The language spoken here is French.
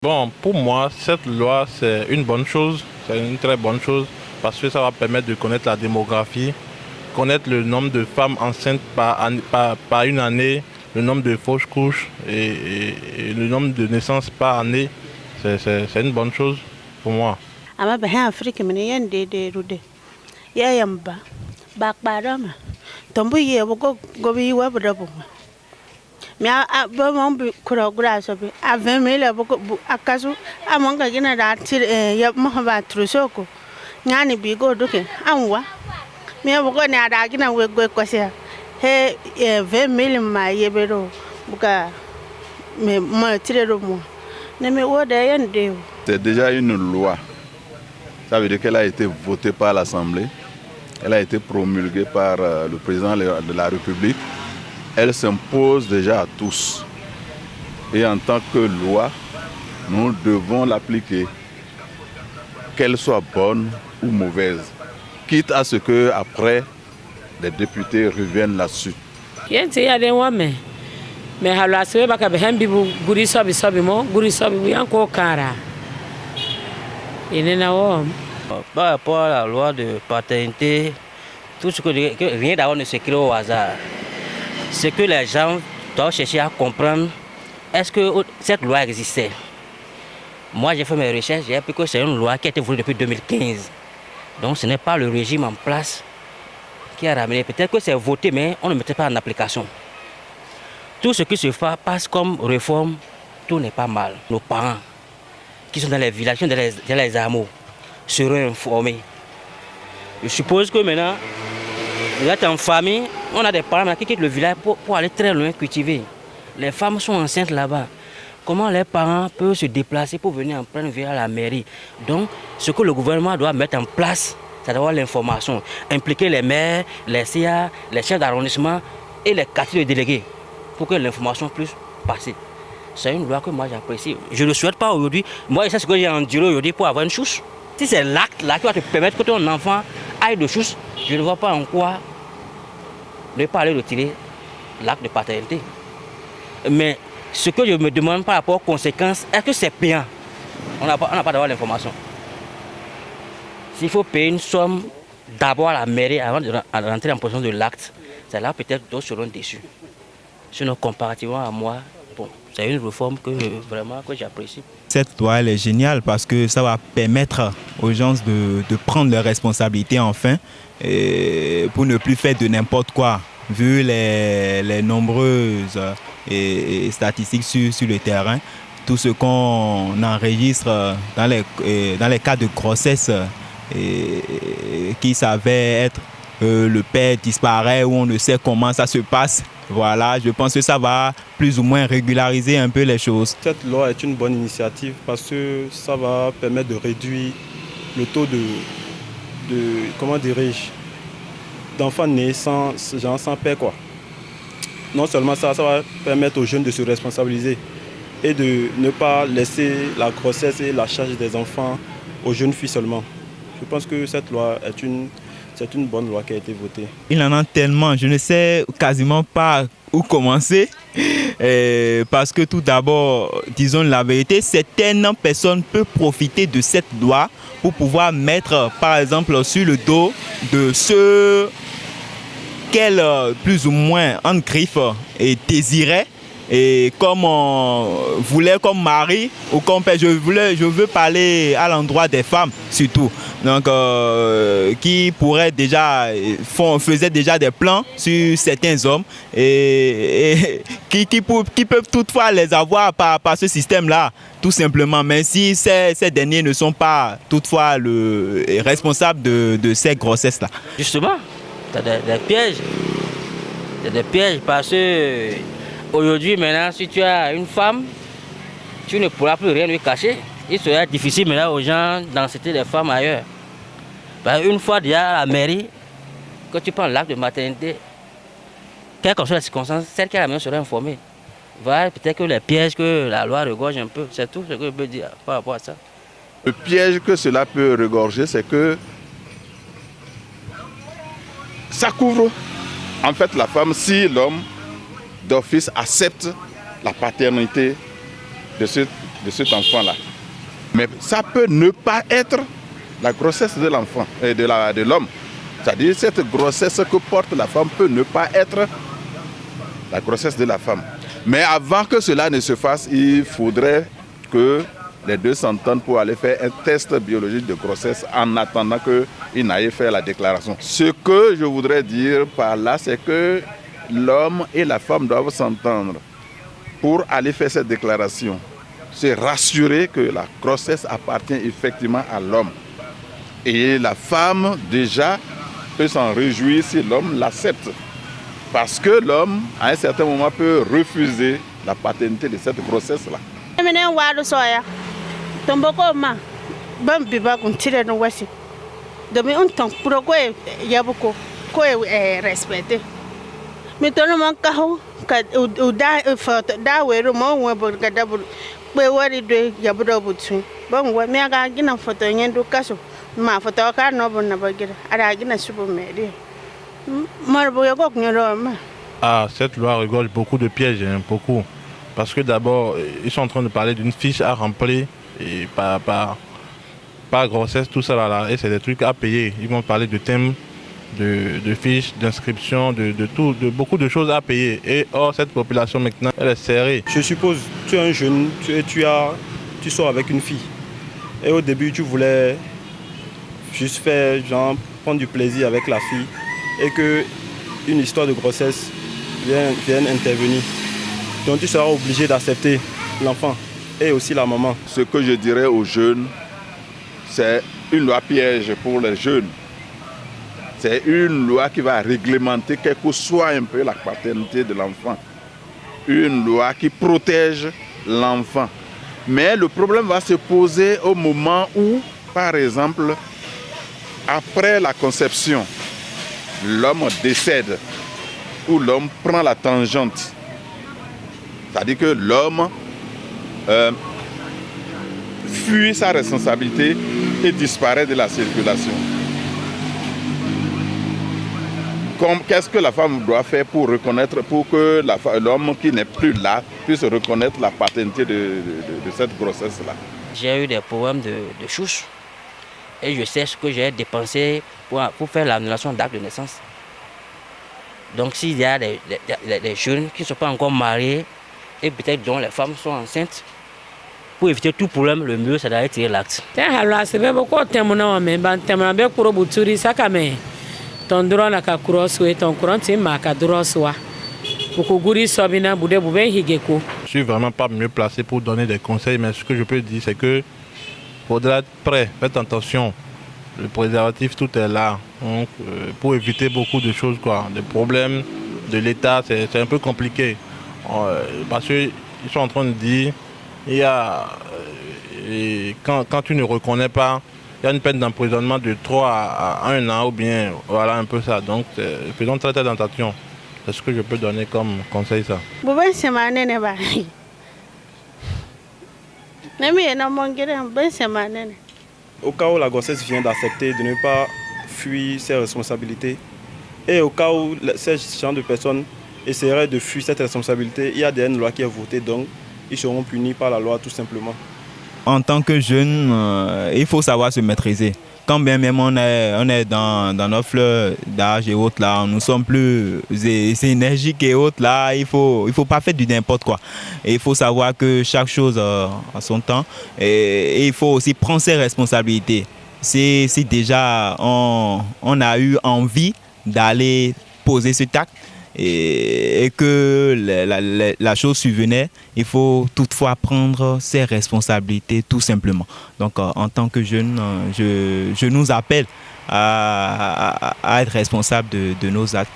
Bon, pour moi, cette loi, c'est une bonne chose, c'est une très bonne chose, parce que ça va permettre de connaître la démographie, connaître le nombre de femmes enceintes par une année, le nombre de fausses couches et le nombre de naissances par année. C'est une bonne chose pour moi. Ama ba ha Afrika mene yan de rude. Ya yamba. Ba kparama. Tombu ye bo go bi wa bo bo. Mi a ba mo bi kura gura so bi. A 20,000 bo akasu a mo ga gina da tir ya mo ba trusoko. Ngani bi go duke anwa. Mi a bo go ne ada gina we go kwase. He 20,000 ma ye bero buka me mo tire ro mo. Ne me wo da yan de. C'est déjà une loi. Ça veut dire qu'elle a été votée par l'Assemblée, elle a été promulguée par le président de la République. Elle s'impose déjà à tous. Et en tant que loi, nous devons l'appliquer, qu'elle soit bonne ou mauvaise, quitte à ce que après les députés reviennent là-dessus. Par rapport à la loi de paternité, tout ce que rien d'abord ne se crée au hasard. Ce que les gens doivent chercher à comprendre, est-ce que cette loi existait? Moi j'ai fait mes recherches, j'ai appris que c'est une loi qui a été votée depuis 2015. Donc ce n'est pas le régime en place qui a ramené. Peut-être que c'est voté, mais on ne mettait pas en application. Tout ce qui se fait passe comme réforme, tout n'est pas mal. Nos parents qui sont dans les villages, qui sont dans les hameaux, seront informés. Je suppose que maintenant, vous êtes en famille, on a des parents qui quittent le village pour aller très loin cultiver. Les femmes sont enceintes là-bas. Comment les parents peuvent se déplacer pour venir en prendre vie à la mairie? Donc, ce que le gouvernement doit mettre en place, c'est d'avoir l'information. Impliquer les maires, les CA, les chefs d'arrondissement et les quartiers de délégués pour que l'information puisse passer. C'est une loi que moi j'apprécie. Je ne le souhaite pas aujourd'hui. Moi, c'est ce que j'ai enduré aujourd'hui pour avoir une chouche. Si c'est l'acte là qui va te permettre que ton enfant aille de chouche, je ne vois pas en quoi ne pas aller retirer l'acte de paternité. Mais ce que je me demande par rapport aux conséquences, est-ce que c'est payant? On n'a pas d'avoir l'information. S'il faut payer une somme d'abord à la mairie avant de rentrer en possession de l'acte, c'est là peut-être d'autres seront déçus. Sinon, comparativement à moi, bon, c'est une réforme que j'apprécie. Cette loi elle est géniale parce que ça va permettre aux gens de prendre leurs responsabilités enfin pour ne plus faire de n'importe quoi, vu les nombreuses statistiques sur le terrain. Tout ce qu'on enregistre dans les cas de grossesse qui s'avère être le père disparaît ou on ne sait comment ça se passe. Voilà, je pense que ça va plus ou moins régulariser un peu les choses. Cette loi est une bonne initiative parce que ça va permettre de réduire le taux d'enfants nés sans père, quoi. Non seulement ça va permettre aux jeunes de se responsabiliser et de ne pas laisser la grossesse et la charge des enfants aux jeunes filles seulement. Je pense que cette loi c'est une bonne loi qui a été votée. Il en a tellement, je ne sais quasiment pas où commencer. Parce que tout d'abord, disons la vérité, certaines personnes peuvent profiter de cette loi pour pouvoir mettre, par exemple, sur le dos de ceux qu'elles, plus ou moins, en griffe et désiraient. Et comme on voulait comme mari ou comme père, je veux parler à l'endroit des femmes surtout. Donc qui pourraient déjà faisaient déjà des plans sur certains hommes et qui peuvent toutefois les avoir par ce système-là, tout simplement. Mais si ces derniers ne sont pas toutefois responsables de ces grossesses-là. Justement, tu as des pièges. Il y a des pièges parce que aujourd'hui, maintenant, si tu as une femme, tu ne pourras plus rien lui cacher. Il sera difficile maintenant aux gens d'enceinter les femmes ailleurs. Une fois déjà à la mairie, quand tu prends l'acte de maternité, quelles que soient les circonstances, celle qui est à la maison sera informée. Voilà, peut-être que les pièges que la loi regorge un peu, c'est tout ce que je peux dire par rapport à ça. Le piège que cela peut regorger, c'est que ça couvre en fait la femme si l'homme d'office accepte la paternité de cet enfant-là. Mais ça peut ne pas être la grossesse de l'enfant, de l'homme. C'est-à-dire cette grossesse que porte la femme peut ne pas être la grossesse de la femme. Mais avant que cela ne se fasse, il faudrait que les deux s'entendent pour aller faire un test biologique de grossesse en attendant qu'ils n'aillent faire la déclaration. Ce que je voudrais dire par là, c'est que l'homme et la femme doivent s'entendre pour aller faire cette déclaration. C'est rassurer que la grossesse appartient effectivement à l'homme. Et la femme, déjà, peut s'en réjouir si l'homme l'accepte. Parce que l'homme, à un certain moment, peut refuser la paternité de cette grossesse-là. Ah, cette loi regorge beaucoup de pièges, hein, beaucoup. Parce que d'abord, ils sont en train de parler d'une fiche à remplir et par grossesse, tout ça là, et c'est des trucs à payer. Ils vont parler de thèmes, de fiches, d'inscription, de tout, de beaucoup de choses à payer. Et or, cette population maintenant, elle est serrée. Je suppose, tu es un jeune, tu sors avec une fille. Et au début, tu voulais juste faire, genre, prendre du plaisir avec la fille. Et qu'une histoire de grossesse vienne intervenir. Donc tu seras obligé d'accepter l'enfant et aussi la maman. Ce que je dirais aux jeunes, c'est une loi piège pour les jeunes. C'est une loi qui va réglementer quelle que soit un peu la paternité de l'enfant. Une loi qui protège l'enfant. Mais le problème va se poser au moment où, par exemple, après la conception, l'homme décède ou l'homme prend la tangente. C'est-à-dire que l'homme fuit sa responsabilité et disparaît de la circulation. Qu'est-ce que la femme doit faire pour reconnaître, pour que l'homme qui n'est plus là puisse reconnaître la paternité de cette grossesse-là? J'ai eu des problèmes de chouche et je sais ce que j'ai dépensé pour faire l'annulation d'acte de naissance. Donc s'il y a des jeunes qui ne sont pas encore mariés et peut-être dont les femmes sont enceintes, pour éviter tout problème, le mieux c'est d'aller tirer l'acte. Je suis vraiment pas mieux placé pour donner des conseils, mais ce que je peux dire, c'est que faudra être prêt, faites attention. Le préservatif, tout est là. Donc, pour éviter beaucoup de choses, quoi. Des problèmes de l'État, c'est un peu compliqué. Parce qu'ils sont en train de dire, il y a, quand tu ne reconnais pas, il y a une peine d'emprisonnement de 3 à 1 an ou bien, voilà un peu ça. Donc, faisons très attention. C'est ce que je peux donner comme conseil, ça. Au cas où la grossesse vient d'accepter de ne pas fuir ses responsabilités et au cas où ces gens de personnes essaieraient de fuir cette responsabilité, il y a une loi qui est votée, donc ils seront punis par la loi tout simplement. En tant que jeune, il faut savoir se maîtriser. Quand bien même on est dans notre fleur d'âge et autres là, nous sommes plus énergiques et autres là, il faut pas faire du n'importe quoi. Et il faut savoir que chaque chose a son temps et il faut aussi prendre ses responsabilités. Si déjà on a eu envie d'aller poser ce acte et que la chose survenait, il faut toutefois prendre ses responsabilités tout simplement. Donc en tant que jeune, je nous appelle à être responsable de nos actes.